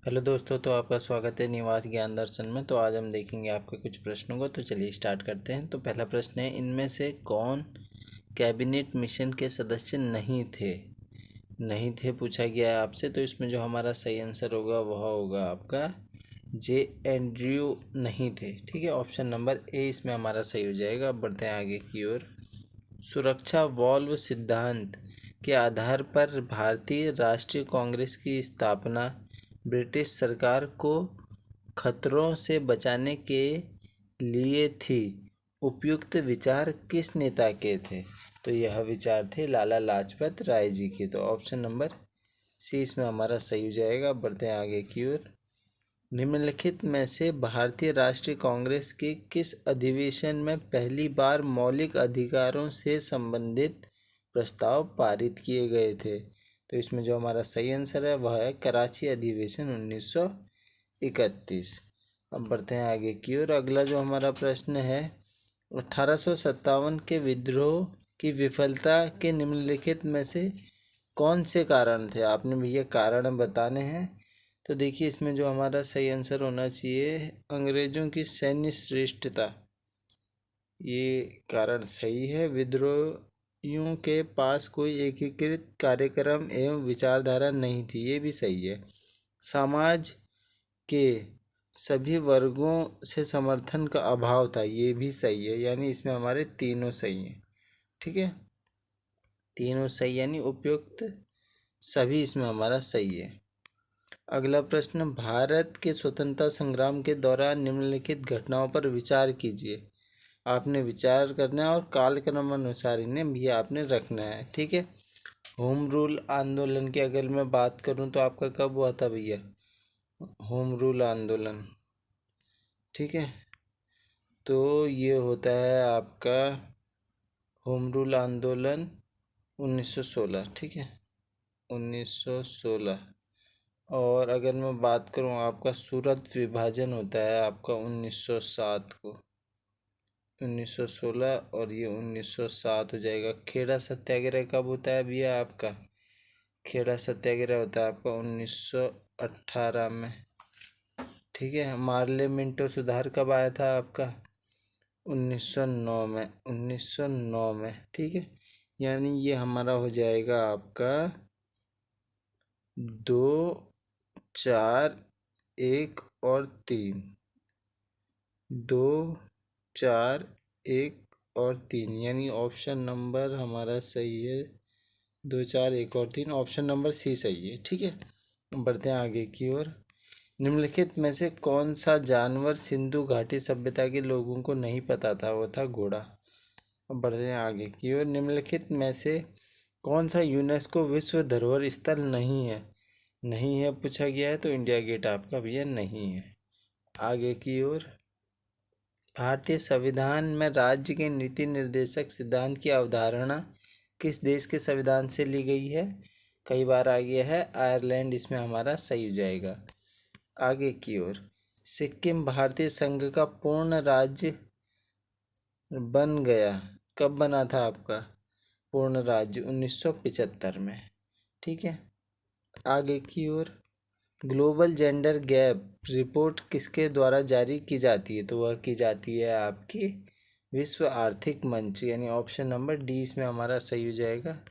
Hello दोस्तों, तो आपका स्वागत है निवास ज्ञान दर्शन में। तो आज हम देखेंगे आपके कुछ प्रश्नों को। तो चलिए स्टार्ट करते हैं। तो पहला प्रश्न है, इनमें से कौन कैबिनेट मिशन के सदस्य नहीं थे पूछा गया है आपसे। तो इसमें जो हमारा सही आंसर होगा वह होगा आपका जे एंड्रयू नहीं थे। ठीक है, ऑप्शन नंबर ए इसमें हमारा सही हो जाएगा। अब बढ़ते हैं आगे की ओर। सुरक्षा वॉल्व सिद्धांत के आधार पर भारतीय राष्ट्रीय कांग्रेस की स्थापना ब्रिटिश सरकार को खतरों से बचाने के लिए थी। उपयुक्त विचार किस नेता के थे? तो यह विचार थे लाला लाजपत राय जी के। तो ऑप्शन नंबर सी इसमें हमारा सही हो जाएगा। बढ़ते हैं आगे की ओर। निम्नलिखित में से भारतीय राष्ट्रीय कांग्रेस के किस अधिवेशन में पहली बार मौलिक अधिकारों से संबंधित प्रस्ताव पारित किए गए थे? तो इसमें जो हमारा सही आंसर है वह है कराची अधिवेशन 1931। अब बढ़ते हैं आगे की ओर। अगला जो हमारा प्रश्न है, 1857 के विद्रोह की विफलता के निम्नलिखित में से कौन से कारण थे? आपने भैया कारण बताने हैं। तो देखिए, इसमें जो हमारा सही आंसर होना चाहिए अंग्रेजों की सैन्य श्रेष्ठता। ये कारण सही है। विद्रोहियों के पास कोई एकीकृत कार्यक्रम एवं विचारधारा नहीं थी, ये भी सही है। समाज के सभी वर्गों से समर्थन का अभाव था, ये भी सही है। यानी इसमें हमारे तीनों सही हैं। ठीक है, तीनों सही यानी उपयुक्त सभी इसमें हमारा सही है। अगला प्रश्न, भारत के स्वतंत्रता संग्राम के दौरान निम्नलिखित घटनाओं पर विचार कीजिए। आपने विचार करना है और कालक्रम अनुसार इन्हें भी आपने रखना है। ठीक है, होम रूल आंदोलन की अगर मैं बात करूं तो आपका कब हुआ था भैया होम रूल आंदोलन? ठीक है, तो ये होता है आपका होम रूल आंदोलन 1916। ठीक है, 1916। और अगर मैं बात करूं आपका सूरत विभाजन होता है आपका 1907 को। 1916 और ये 1907 हो जाएगा। खेड़ा सत्याग्रह कब होता है भैया आपका? खेड़ा सत्याग्रह होता है आपका 1918 में। ठीक है, मार्ले मिंटो सुधार कब आया था आपका? 1909 में। 1909 में। ठीक है, यानी ये हमारा हो जाएगा आपका 2, 4, 1 और 3। 2, 4, 1 और 3 यानी ऑप्शन नंबर हमारा सही है। 2, 4, 1 और 3 ऑप्शन नंबर सी सही है। ठीक है, बढ़ते हैं आगे की ओर। निम्नलिखित में से कौन सा जानवर सिंधु घाटी सभ्यता के लोगों को नहीं पता था? वो था घोड़ा। अब बढ़ते हैं आगे की ओर। निम्नलिखित में से कौन सा यूनेस्को विश्व धरोहर स्थल नहीं है पूछा गया है। तो इंडिया गेट आपका भैया नहीं है। आगे की ओर। भारतीय संविधान में राज्य के नीति निर्देशक सिद्धांत की अवधारणा किस देश के संविधान से ली गई है? कई बार आ गया है आयरलैंड, इसमें हमारा सही हो जाएगा। आगे की ओर। सिक्किम भारतीय संघ का पूर्ण राज्य बन गया, कब बना था आपका पूर्ण राज्य? 1975 में। ठीक है, आगे की ओर। ग्लोबल जेंडर गैप रिपोर्ट किसके द्वारा जारी की जाती है? तो वह की जाती है आपकी विश्व आर्थिक मंच, यानी ऑप्शन नंबर डी इसमें हमारा सही हो जाएगा।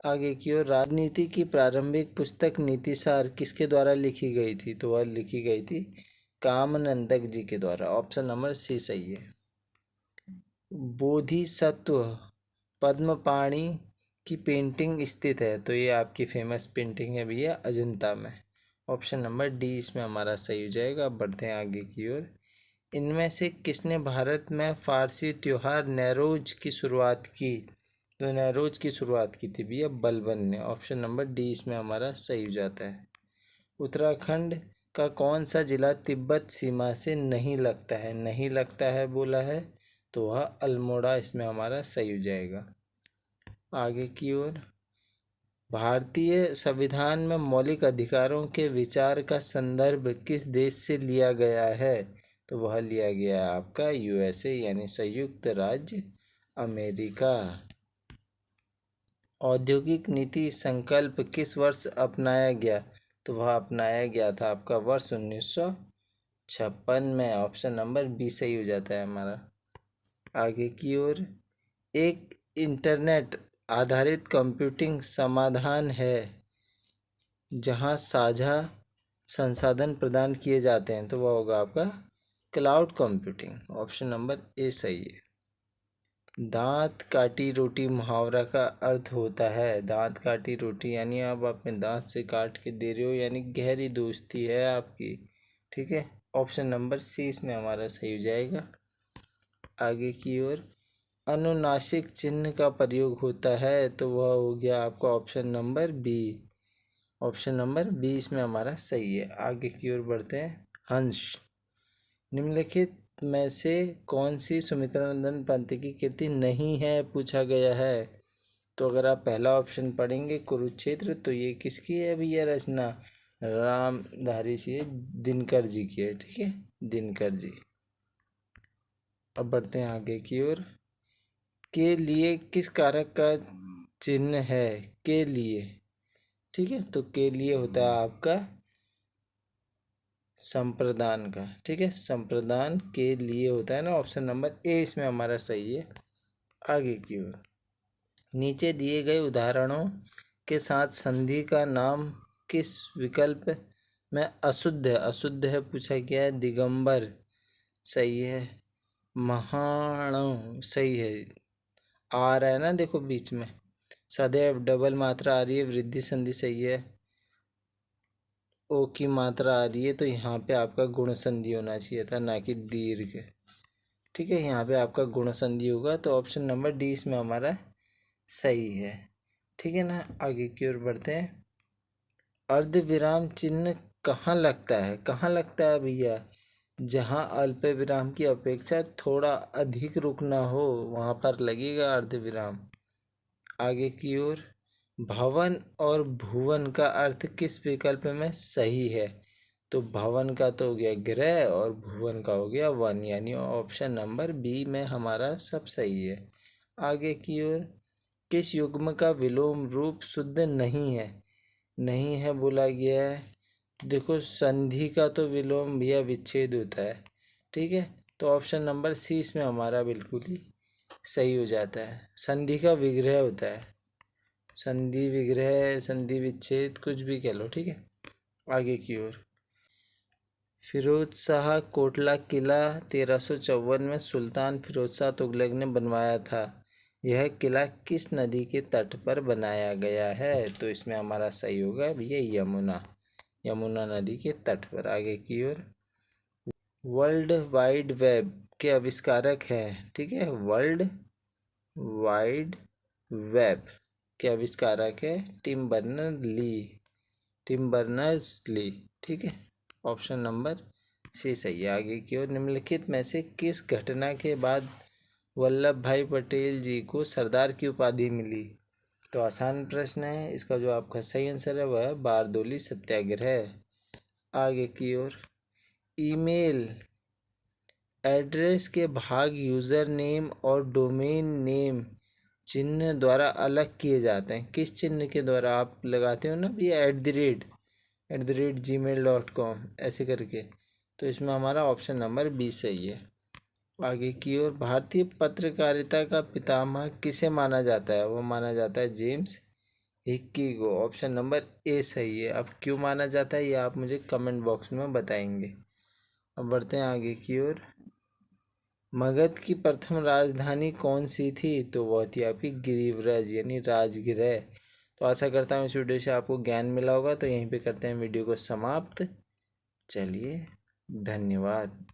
आगे की ओर। राजनीति की प्रारंभिक पुस्तक नीतिसार किसके द्वारा लिखी गई थी? तो वह लिखी गई थी कामनंदक जी के द्वारा। ऑप्शन नंबर सी सही है। बोधिसत्व पद्मपाणि की पेंटिंग स्थित है, तो ये आपकी फेमस पेंटिंग है भैया अजंता में। ऑप्शन नंबर डी इसमें हमारा सही हो जाएगा। अब बढ़ते हैं आगे की ओर। इनमें से किसने भारत में फारसी त्योहार नौरोज की शुरुआत की? तो नौरोज की शुरुआत की थी भैया बलबन ने। ऑप्शन नंबर डी इसमें हमारा सही हो जाता है। उत्तराखंड का कौन सा जिला तिब्बत सीमा से नहीं लगता है बोला है, तो वह अल्मोड़ा इसमें हमारा सही हो जाएगा। आगे की ओर। भारतीय संविधान में मौलिक अधिकारों के विचार का संदर्भ किस देश से लिया गया है? तो वह लिया गया है आपका यूएसए यानी संयुक्त राज्य अमेरिका। औद्योगिक नीति संकल्प किस वर्ष अपनाया गया? तो वह अपनाया गया था आपका वर्ष 1956 में। ऑप्शन नंबर बी सही हो जाता है हमारा। आगे की ओर, एक इंटरनेट आधारित कंप्यूटिंग समाधान है जहां साझा संसाधन प्रदान किए जाते हैं, तो वह होगा आपका cloud computing. Option number A सही है। दांत काटी रोटी मुहावरा का अर्थ होता है, दांत काटी रोटी यानी आप अपने दांत से काट के दे रहे हो, यानी गहरी दोस्ती है आपकी। ठीक है, ऑप्शन नंबर सी इसमें हमारा सही हो जाएगा। आगे की ओर, अनुनासिक चिन्ह का प्रयोग होता है, तो वह हो गया आपका option number B. Option number B इसमें हमारा सही है। आगे की ओर बढ़ते हैं। हंस, निम्नलिखित में से कौन सी सुमित्रानंदन पंत की कृति नहीं है, पूछा गया है। तो अगर आप पहला ऑप्शन पढ़ेंगे कुरुक्षेत्र, तो ये किसकी है भैया रचना? रामधारी सिंह दिनकर जी की है। ठीक है, दिनकर जी। अब बढ़ते हैं आगे की ओर। के लिए किस कारक का चिन्ह है? के लिए, ठीक है, तो के लिए होता है आपका संप्रदान का। ठीक है, संप्रदान के लिए होता है ना। ऑप्शन नंबर ए इसमें हमारा सही है। आगे की ओर, नीचे दिए गए उदाहरणों के साथ संधि का नाम किस विकल्प में अशुद्ध है? अशुद्ध है पूछा गया है। दिगंबर सही है। महाणव सही है, आ रहा है ना देखो बीच में। सदैव डबल मात्रा आ रही है, वृद्धि संधि सही है। ओ की मात्रा आ रही है, तो यहाँ पे आपका गुण संधि होना चाहिए था, ना कि दीर्घ। ठीक है, यहाँ पे आपका गुण संधि होगा, तो ऑप्शन नंबर डी इसमें हमारा सही है। ठीक है ना, आगे की ओर बढ़ते हैं। अर्ध विराम चिन्ह कहाँ लगता है? कहाँ लगता है भैया? जहाँ अल्प विराम की अपेक्षा थोड़ा अधिक रुकना हो, वहाँ पर लगेगा अर्ध विराम। आगे की ओर, भवन और भुवन का अर्थ किस विकल्प में सही है? तो भवन का तो हो गया गृह और भुवन का हो गया वन, यानी ऑप्शन नंबर बी में हमारा सब सही है। आगे की ओर, किस युग्म का विलोम रूप शुद्ध नहीं है? नहीं है बोला गया है, तो देखो संधि का तो विलोम भैया विच्छेद होता है। ठीक है, तो ऑप्शन नंबर सी इसमें हमारा बिल्कुल ही सही हो जाता है। संधि का विग्रह होता है, संधि विग्रह, संधि विच्छेद, कुछ भी कह लो। ठीक है, आगे की ओर, फिरोज शाह कोटला किला 1354 में सुल्तान फिरोज शाह तुगलक ने बनवाया था। यह किला किस नदी के तट पर बनाया गया है? तो इसमें हमारा सही होगा भैया यमुना, यमुना नदी के तट पर। आगे की ओर, वर्ल्ड वाइड वेब के आविष्कारक हैं। ठीक है, वर्ल्ड वाइड वेब के आविष्कारक है Tim Berner Lee, Tim Berners Lee. ठीक है, ऑप्शन नंबर सी सही है। आगे की ओर, निम्नलिखित में से किस घटना के बाद वल्लभ भाई पटेल जी को सरदार की उपाधि मिली? तो आसान प्रश्न है, इसका जो आपका सही आंसर है वह है बारदोली सत्याग्रह। आगे की ओर, ईमेल एड्रेस के भाग यूज़र नेम और डोमेन नेम चिन्ह द्वारा अलग किए जाते हैं। किस चिन्ह के द्वारा? आप लगाते हो ना भैया @gmail.com ऐसे करके, तो इसमें हमारा ऑप्शन नंबर बी सही है। आगे की ओर, भारतीय पत्रकारिता का पितामह किसे माना जाता है? वो माना जाता है जेम्स हिक्की को। ऑप्शन नंबर ए सही है। अब क्यों माना जाता है ये आप मुझे कमेंट बॉक्स में बताएंगे। अब बढ़ते हैं आगे की ओर। मगध की प्रथम राजधानी कौन सी थी? तो वह थी आपकी गिरिव्रज यानी राजगृह। तो आशा करता हूँ इस वीडियो से आपको ज्ञान मिला होगा। तो यहीं पे करते हैं वीडियो को समाप्त। चलिए, धन्यवाद।